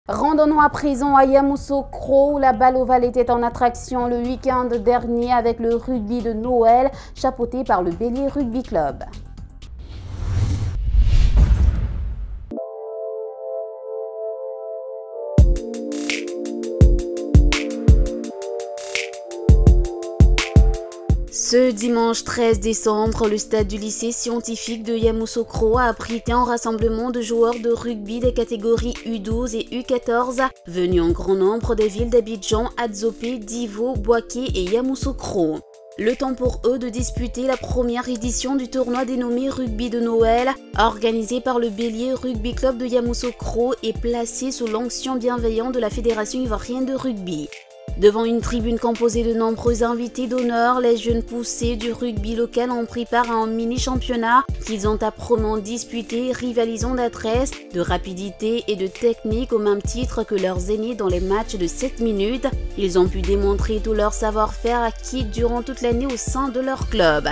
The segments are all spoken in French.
Rendons-nous à présent à Yamoussoukro où la balle ovale était en attraction le week-end dernier avec le rugby de Noël chapeauté par le Bélier Rugby Club. Ce dimanche 13 décembre, le stade du lycée scientifique de Yamoussoukro a abrité un rassemblement de joueurs de rugby des catégories U12 et U14 venus en grand nombre des villes d'Abidjan, Adzopé, Divo, Bouaké et Yamoussoukro. Le temps pour eux de disputer la première édition du tournoi dénommé Rugby de Noël, organisé par le Bélier Rugby Club de Yamoussoukro et placé sous l'onction bienveillante de la Fédération ivoirienne de rugby. Devant une tribune composée de nombreux invités d'honneur, les jeunes poussés du rugby local ont pris part à un mini-championnat qu'ils ont âprement disputé, rivalisant d'adresse, de rapidité et de technique au même titre que leurs aînés dans les matchs de 7 minutes. Ils ont pu démontrer tout leur savoir-faire acquis durant toute l'année au sein de leur club.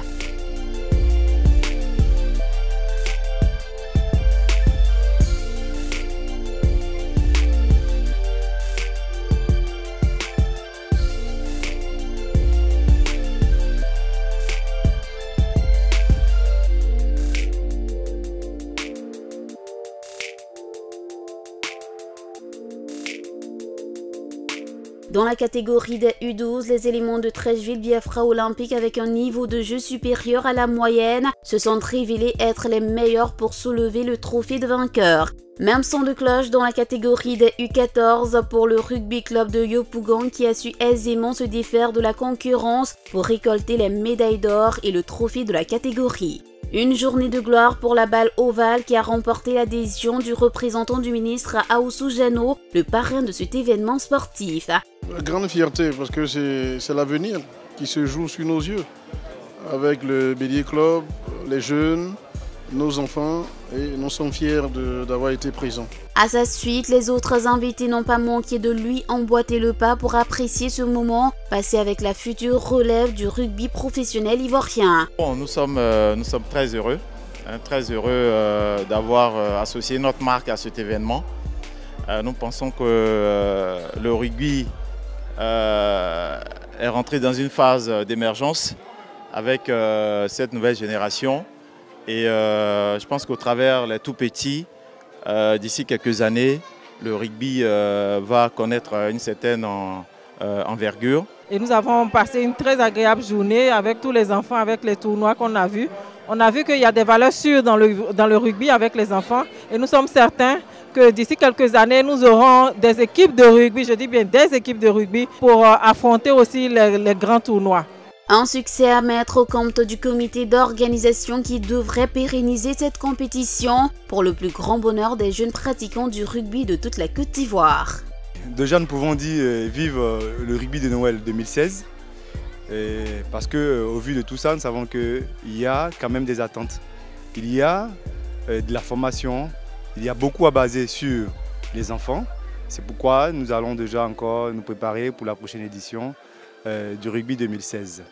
Dans la catégorie des U12, les éléments de Treichville Biafra Olympique avec un niveau de jeu supérieur à la moyenne se sont révélés être les meilleurs pour soulever le trophée de vainqueur. Même son de cloche dans la catégorie des U14 pour le rugby club de Yopougon qui a su aisément se défaire de la concurrence pour récolter les médailles d'or et le trophée de la catégorie. Une journée de gloire pour la balle ovale qui a remporté l'adhésion du représentant du ministre Aoussou Jano, le parrain de cet événement sportif. Grande fierté parce que c'est l'avenir qui se joue sous nos yeux. Avec le Bélier Club, les jeunes, nos enfants, et nous sommes fiers d'avoir été présents. À sa suite, les autres invités n'ont pas manqué de lui emboîter le pas pour apprécier ce moment passé avec la future relève du rugby professionnel ivoirien. Bon, nous sommes très heureux d'avoir associé notre marque à cet événement. Nous pensons que le rugby est rentré dans une phase d'émergence avec cette nouvelle génération. Et je pense qu'au travers les tout petits, d'ici quelques années, le rugby va connaître une certaine envergure. Et nous avons passé une très agréable journée avec tous les enfants, avec les tournois qu'on a vus. On a vu qu'il y a des valeurs sûres dans le rugby avec les enfants. Et nous sommes certains que d'ici quelques années, nous aurons des équipes de rugby, je dis bien des équipes de rugby, pour affronter aussi les grands tournois. Un succès à mettre au compte du comité d'organisation qui devrait pérenniser cette compétition pour le plus grand bonheur des jeunes pratiquants du rugby de toute la Côte d'Ivoire. Déjà, nous pouvons dire vive le rugby de Noël 2016 parce qu'au vu de tout ça, nous savons qu'il y a quand même des attentes. Il y a de la formation, il y a beaucoup à baser sur les enfants. C'est pourquoi nous allons déjà encore nous préparer pour la prochaine édition du rugby 2016.